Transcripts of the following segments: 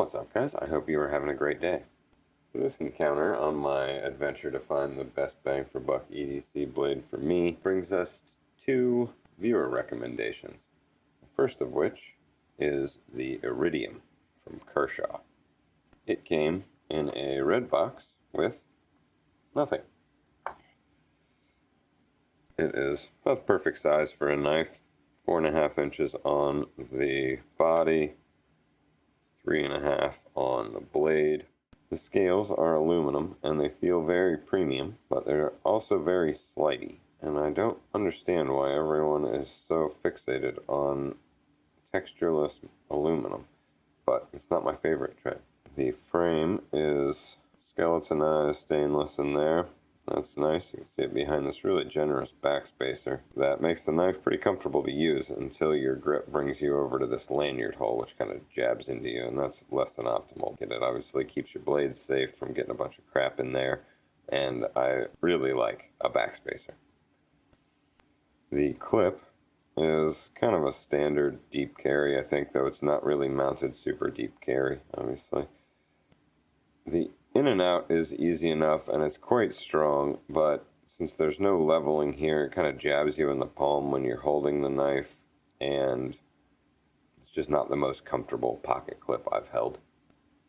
What's up, guys? I hope you are having a great day. So this encounter on my adventure to find the best bang for buck EDC blade for me brings us to viewer recommendations. The first of which is the Iridium from Kershaw. It came in a red box with nothing. It is about the perfect size for a knife, 4.5 inches on the body, 3.5 on the blade. The scales are aluminum and they feel very premium, but they're also very slidey. And I don't understand why everyone is so fixated on textureless aluminum, but it's not my favorite trait. The frame is skeletonized stainless in there. That's nice. You can see it behind this really generous backspacer that makes the knife pretty comfortable to use until your grip brings you over to this lanyard hole, which kind of jabs into you, and that's less than optimal. It obviously keeps your blades safe from getting a bunch of crap in there, and I really like a backspacer. The clip is kind of a standard deep carry, I think, though it's not really mounted super deep carry, obviously. The in and out is easy enough and it's quite strong, but since there's no leveling here, it kind of jabs you in the palm when you're holding the knife, and it's just not the most comfortable pocket clip I've held.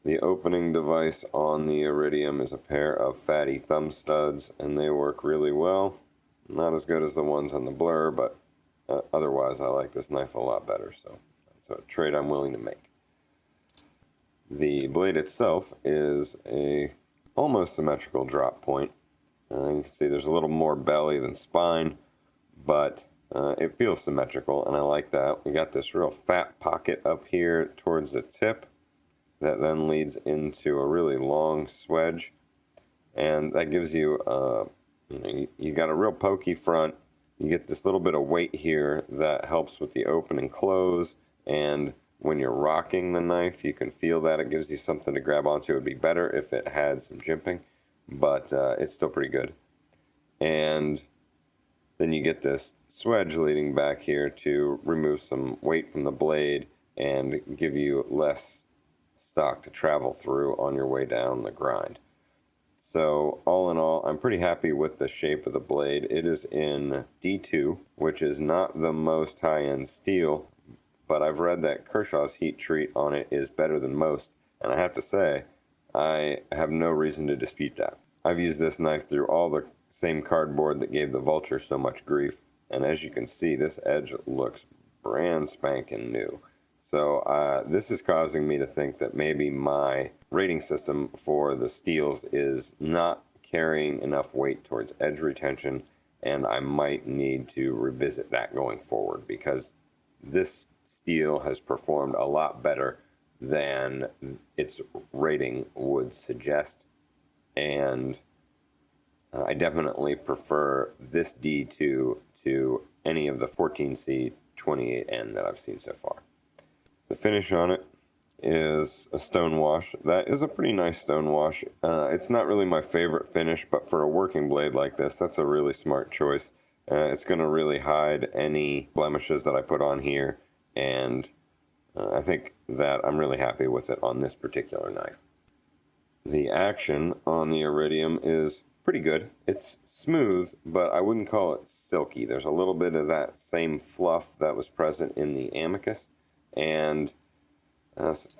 The opening device on the Iridium is a pair of fatty thumb studs, and they work really well. Not as good as the ones on the Blur, but otherwise I like this knife a lot better, so that's a trade I'm willing to make. The blade itself is a almost symmetrical drop point. You can see there's a little more belly than spine, but it feels symmetrical, and I like that. We got this real fat pocket up here towards the tip that then leads into a really long swedge, and that gives you, you got a real pokey front. You get this little bit of weight here that helps with the open and close, and when you're rocking the knife, you can feel that. It gives you something to grab onto. It would be better if it had some jimping, but it's still pretty good. And then you get this swedge leading back here to remove some weight from the blade and give you less stock to travel through on your way down the grind. So all in all, I'm pretty happy with the shape of the blade. It is in D2, which is not the most high-end steel, but I've read that Kershaw's heat treat on it is better than most, and I have to say, I have no reason to dispute that. I've used this knife through all the same cardboard that gave the Vulture so much grief, and as you can see, this edge looks brand spanking new. So this is causing me to think that maybe my rating system for the steels is not carrying enough weight towards edge retention, and I might need to revisit that going forward, because this steel has performed a lot better than its rating would suggest, and I definitely prefer this D2 to any of the 14C 28N that I've seen so far. The finish on it is a stone wash. That is a pretty nice stone wash. It's not really my favorite finish, but for a working blade like this, that's a really smart choice. It's going to really hide any blemishes that I put on here, and I think that I'm really happy with it on this particular knife. The action on the Iridium is pretty good. It's smooth, but I wouldn't call it silky. There's a little bit of that same fluff that was present in the Amicus, and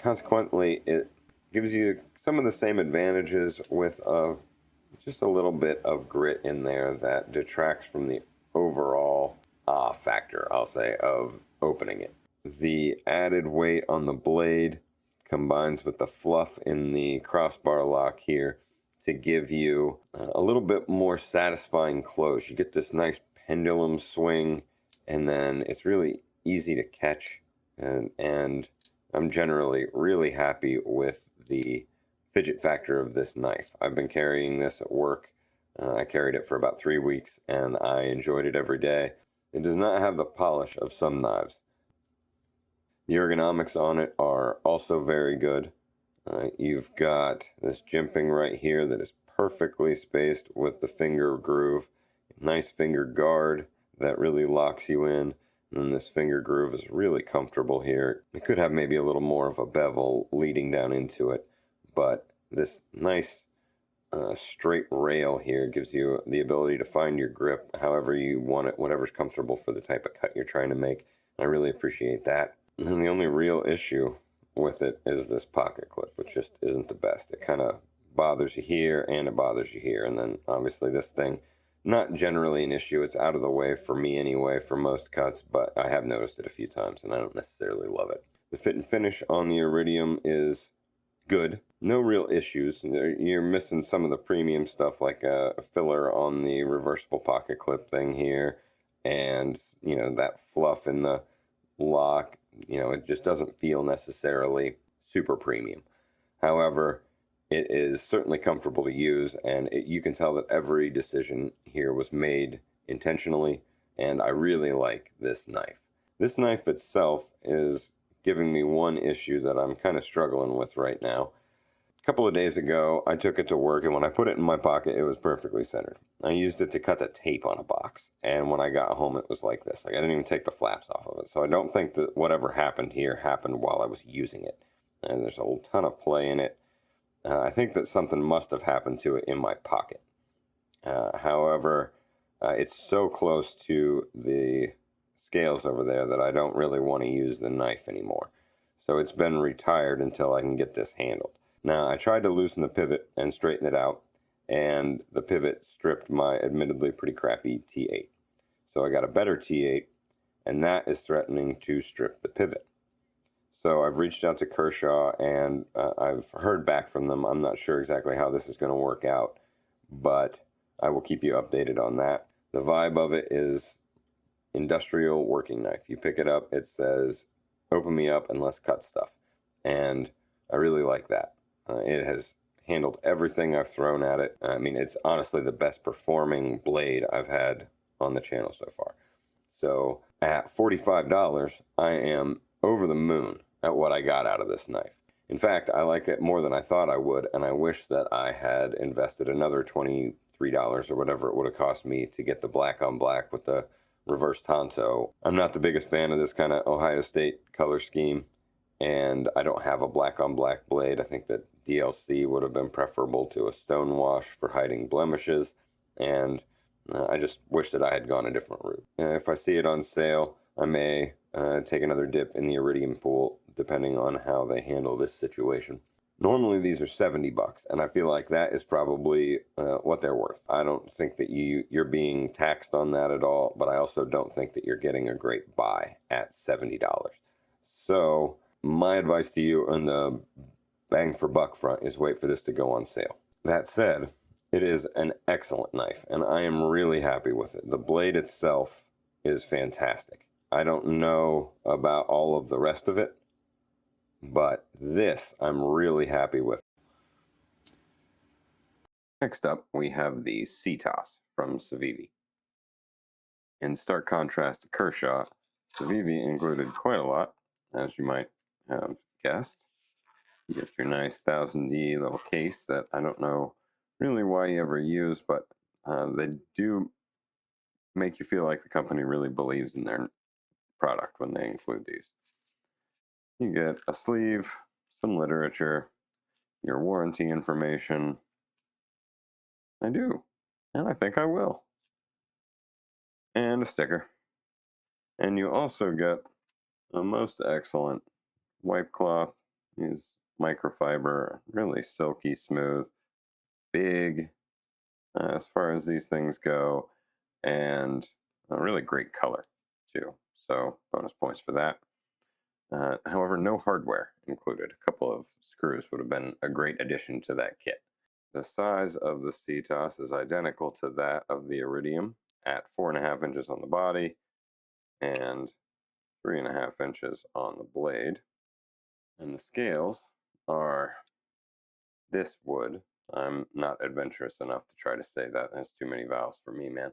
consequently it gives you some of the same advantages with just a little bit of grit in there that detracts from the overall factor, I'll say, of opening it. The added weight on the blade combines with the fluff in the crossbar lock here to give you a little bit more satisfying close. You get this nice pendulum swing, and then it's really easy to catch, and I'm generally really happy with the fidget factor of this knife. I've been carrying this at work. I carried it for about 3 weeks, and I enjoyed it every day. It does not have the polish of some knives. The ergonomics on it are also very good. You've got this jimping right here that is perfectly spaced with the finger groove. Nice finger guard that really locks you in. And this finger groove is really comfortable here. It could have maybe a little more of a bevel leading down into it, but this nice straight rail here gives you the ability to find your grip however you want it, whatever's comfortable for the type of cut you're trying to make. I really appreciate that. And the only real issue with it is this pocket clip, which just isn't the best. It kind of bothers you here and it bothers you here. And then obviously this thing, not generally an issue. It's out of the way for me anyway for most cuts, but I have noticed it a few times and I don't necessarily love it. The fit and finish on the Iridium is good. No real issues. You're missing some of the premium stuff like a filler on the reversible pocket clip thing here, and that fluff in the lock. It just doesn't feel necessarily super premium. However, it is certainly comfortable to use, and you can tell that every decision here was made intentionally, and I really like this knife. This knife itself is giving me one issue that I'm kind of struggling with right now. A couple of days ago, I took it to work, and when I put it in my pocket, it was perfectly centered. I used it to cut the tape on a box, and when I got home, it was like this. Like, I didn't even take the flaps off of it, so I don't think that whatever happened here happened while I was using it. And there's a ton of play in it. I think that something must have happened to it in my pocket. However, it's so close to the scales over there that I don't really want to use the knife anymore. So it's been retired until I can get this handled. Now, I tried to loosen the pivot and straighten it out, and the pivot stripped my admittedly pretty crappy T8. So I got a better T8, and that is threatening to strip the pivot. So I've reached out to Kershaw, and I've heard back from them. I'm not sure exactly how this is going to work out, but I will keep you updated on that. The vibe of it is industrial working knife. You pick it up, it says, "Open me up and let's cut stuff." And I really like that. It has handled everything I've thrown at it. I mean, it's honestly the best performing blade I've had on the channel so far. So at $45, I am over the moon at what I got out of this knife. In fact, I like it more than I thought I would, and I wish that I had invested another $23 or whatever it would have cost me to get the black on black with the reverse Tonto. I'm not the biggest fan of this kind of Ohio State color scheme, and I don't have a black on black blade. I think that DLC would have been preferable to a stonewash for hiding blemishes, and I just wish that I had gone a different route. If I see it on sale, I may take another dip in the Iridium pool, depending on how they handle this situation. Normally these are $70, and I feel like that is probably what they're worth. I don't think that you're being taxed on that at all, but I also don't think that you're getting a great buy at $70. So my advice to you on the bang for buck front is wait for this to go on sale. That said, it is an excellent knife, and I am really happy with it. The blade itself is fantastic. I don't know about all of the rest of it, but this I'm really happy with. Next up, we have the Cetos from Civivi. In stark contrast to Kershaw, Civivi included quite a lot, as you might have guessed. You get your nice 1000D little case that I don't know really why you ever use, but they do make you feel like the company really believes in their product when they include these. You get a sleeve, some literature, your warranty information. I do, and I think I will. And a sticker. And you also get a most excellent wipe cloth. Is microfiber, really silky smooth, big as far as these things go, and a really great color too. So bonus points for that. However, no hardware included. A couple of screws would have been a great addition to that kit. The size of the Cetos is identical to that of the Iridium at 4.5 inches on the body and 3.5 inches on the blade. And the scales are this wood. I'm not adventurous enough to try to say that. That's too many vowels for me, man.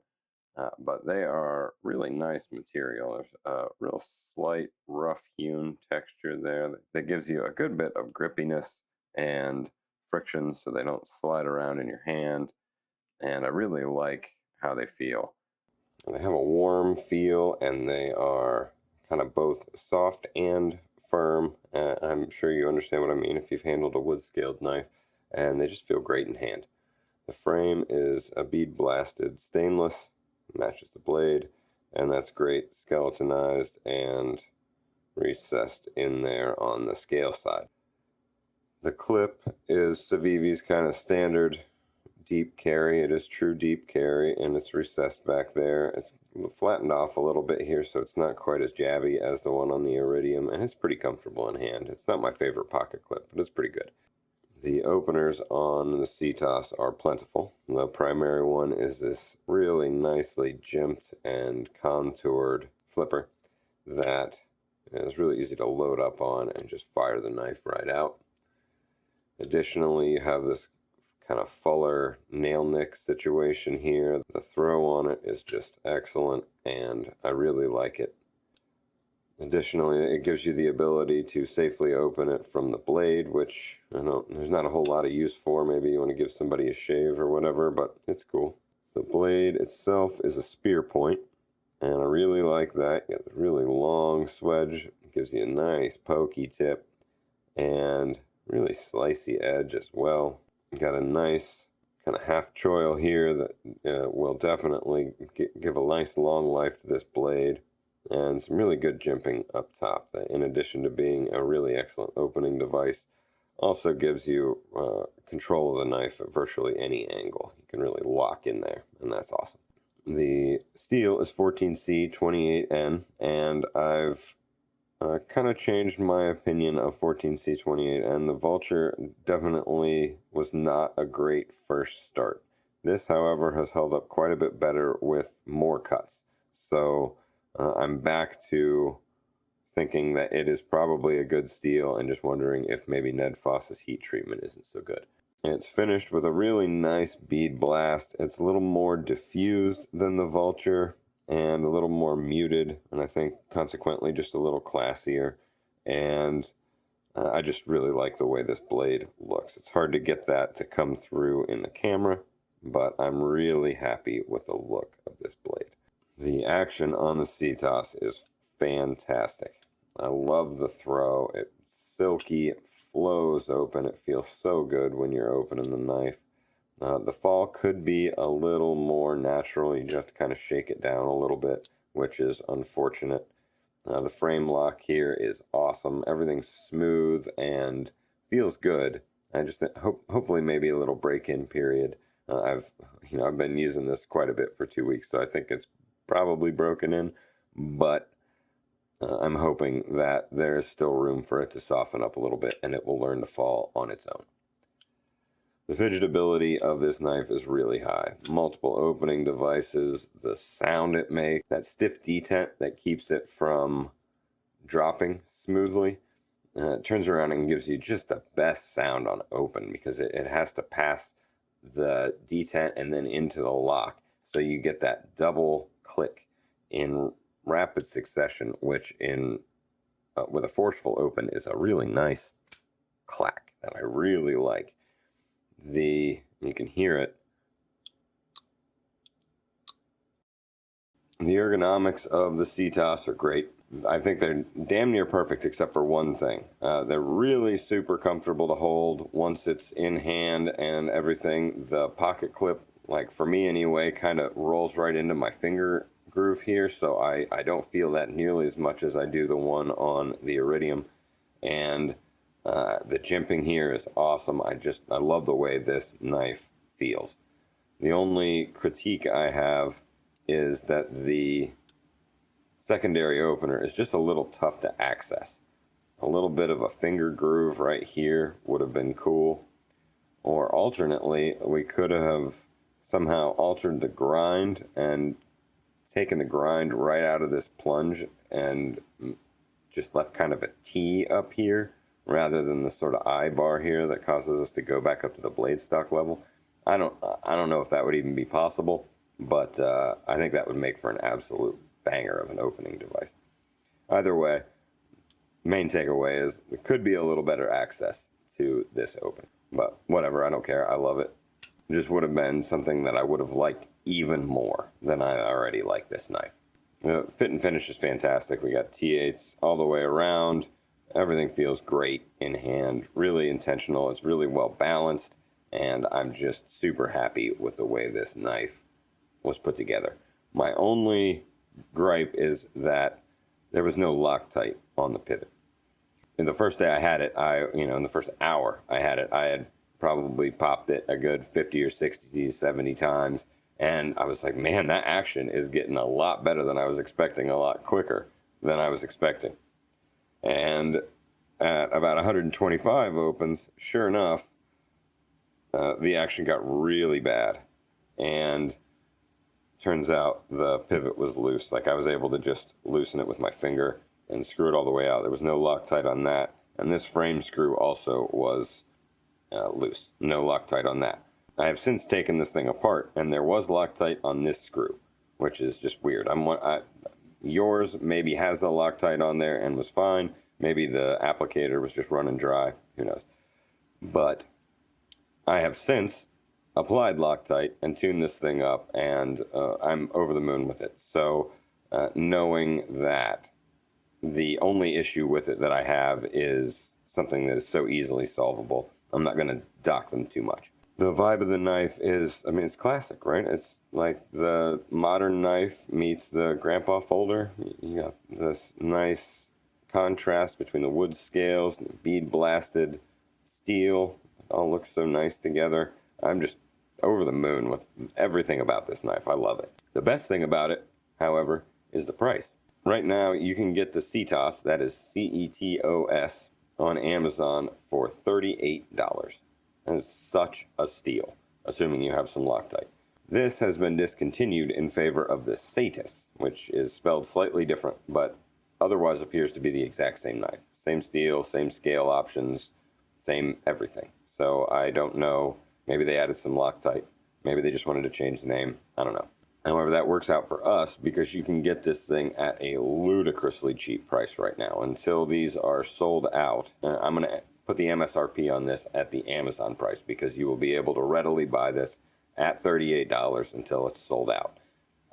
But they are really nice material. There's a real slight rough hewn texture there that gives you a good bit of grippiness and friction so they don't slide around in your hand. And I really like how they feel. They have a warm feel, and they are kind of both soft and firm. I'm sure you understand what I mean if you've handled a wood scaled knife, and they just feel great in hand. The frame is a bead blasted stainless, matches the blade, and that's great skeletonized and recessed in there on the scale side. The clip is Civivi's kind of standard deep carry. It is true deep carry, and it's recessed back there. It's flattened off a little bit here, so it's not quite as jabby as the one on the Iridium, and it's pretty comfortable in hand. It's not my favorite pocket clip, but it's pretty good. The openers on the Cetos are plentiful. The primary one is this really nicely jimped and contoured flipper that is really easy to load up on and just fire the knife right out. Additionally, you have this kind of fuller nail nick situation here. The throw on it is just excellent, and I really like it. Additionally, it gives you the ability to safely open it from the blade, which there's not a whole lot of use for. Maybe you want to give somebody a shave or whatever, but it's cool. The blade itself is a spear point, and I really like that. You got a really long swedge. It gives you a nice pokey tip and really slicey edge as well. You got a nice kind of half choil here that will definitely give a nice long life to this blade, and some really good jimping up top that, in addition to being a really excellent opening device, also gives you control of the knife at virtually any angle. You can really lock in there, and that's awesome. The steel is 14C28N, and I've kind of changed my opinion of 14C28N. The Vulture definitely was not a great first start. This, however, has held up quite a bit better with more cuts. So I'm back to thinking that it is probably a good steel, and just wondering if maybe Ned Foss's heat treatment isn't so good. It's finished with a really nice bead blast. It's a little more diffused than the Vulture and a little more muted, and I think consequently just a little classier. And I just really like the way this blade looks. It's hard to get that to come through in the camera, but I'm really happy with the look of this blade. The action on the Cetos is fantastic. I love the throw. It's silky, it flows open. It feels so good when you're opening the knife. The fall could be a little more natural. You just have to kind of shake it down a little bit, which is unfortunate. The frame lock here is awesome. Everything's smooth and feels good. I just hopefully maybe a little break-in period. I've been using this quite a bit for 2 weeks, so I think it's probably broken in, but I'm hoping that there's still room for it to soften up a little bit, and it will learn to fall on its own. The fidgetability of this knife is really high. Multiple opening devices, the sound it makes, that stiff detent that keeps it from dropping smoothly, it turns around and gives you just the best sound on open, because it has to pass the detent and then into the lock. So you get that double click in rapid succession, which with a forceful open is a really nice clack that I really like. You can hear it. The ergonomics of the Cetos are great. I think they're damn near perfect except for one thing. They're really super comfortable to hold once it's in hand and everything. The pocket clip, like for me anyway, kind of rolls right into my finger groove here, so I don't feel that nearly as much as I do the one on the Iridium. And the jimping here is awesome. I love the way this knife feels. The only critique I have is that the secondary opener is just a little tough to access. A little bit of a finger groove right here would have been cool. Or alternately, we could have somehow altered the grind and taken the grind right out of this plunge and just left kind of a T up here, rather than the sort of I bar here that causes us to go back up to the blade stock level. I don't know if that would even be possible, but I think that would make for an absolute banger of an opening device. Either way, main takeaway is it could be a little better access to this open, but whatever, I don't care. I love it. just would have been something that I would have liked even more than I already like this knife. The fit and finish is fantastic. We got T8s all the way around. Everything feels great in hand, really intentional. It's really well balanced, and I'm just super happy with the way this knife was put together. My only gripe is that there was no Loctite on the pivot. In the first day I had it, in the first hour I had it, I had probably popped it a good 50 or 60, 70 times. And I was like, man, that action is getting a lot better than I was expecting, a lot quicker than I was expecting. And at about 125 opens, sure enough, the action got really bad. And turns out the pivot was loose. Like, I was able to just loosen it with my finger and screw it all the way out. There was no Loctite on that. And this frame screw also was loose. No Loctite on that. I have since taken this thing apart, and there was Loctite on this screw, which is just weird. Yours maybe has the Loctite on there and was fine. Maybe the applicator was just running dry. Who knows? But I have since applied Loctite and tuned this thing up, and I'm over the moon with it. So knowing that the only issue with it that I have is something that is so easily solvable, I'm not going to dock them too much. The vibe of the knife is, it's classic, right? It's like the modern knife meets the grandpa folder. You got this nice contrast between the wood scales and the bead blasted steel. It all looks so nice together. I'm just over the moon with everything about this knife. I love it. The best thing about it, however, is the price. Right now, you can get the Cetos, that is Cetos, on Amazon for $38. That is such a steal, assuming you have some Loctite. This has been discontinued in favor of the Cetos, which is spelled slightly different, but otherwise appears to be the exact same knife. Same steel, same scale options, same everything. So I don't know. Maybe they added some Loctite. Maybe they just wanted to change the name. I don't know. However, that works out for us because you can get this thing at a ludicrously cheap price right now. Until these are sold out, I'm going to put the MSRP on this at the Amazon price because you will be able to readily buy this at $38 until it's sold out.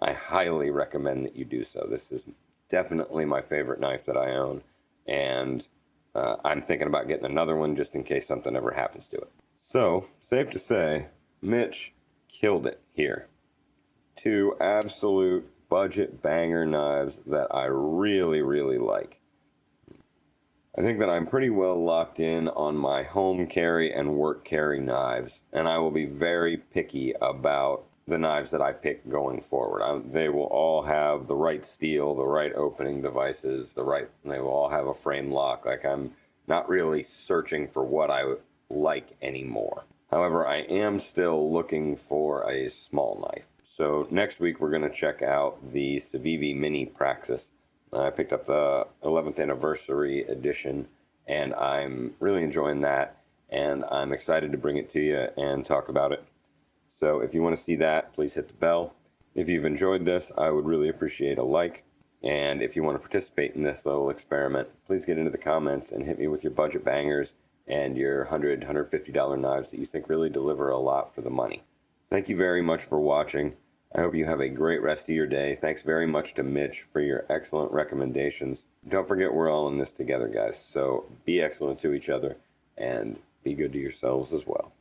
I highly recommend that you do so. This is definitely my favorite knife that I own, and I'm thinking about getting another one just in case something ever happens to it. So, safe to say, Mitch killed it here. Two absolute budget banger knives that I really, really like. I think that I'm pretty well locked in on my home carry and work carry knives, and I will be very picky about the knives that I pick going forward. They will all have the right steel, the right opening devices, they will all have a frame lock. Like, I'm not really searching for what I like anymore. However, I am still looking for a small knife. So next week we're going to check out the Civivi Mini Praxis. I picked up the 11th anniversary edition, and I'm really enjoying that, and I'm excited to bring it to you and talk about it. So if you want to see that, please hit the bell. If you've enjoyed this, I would really appreciate a like. And if you want to participate in this little experiment, please get into the comments and hit me with your budget bangers and your $100, $150 knives that you think really deliver a lot for the money. Thank you very much for watching. I hope you have a great rest of your day. Thanks very much to Mitch for your excellent recommendations. Don't forget, we're all in this together, guys. So be excellent to each other and be good to yourselves as well.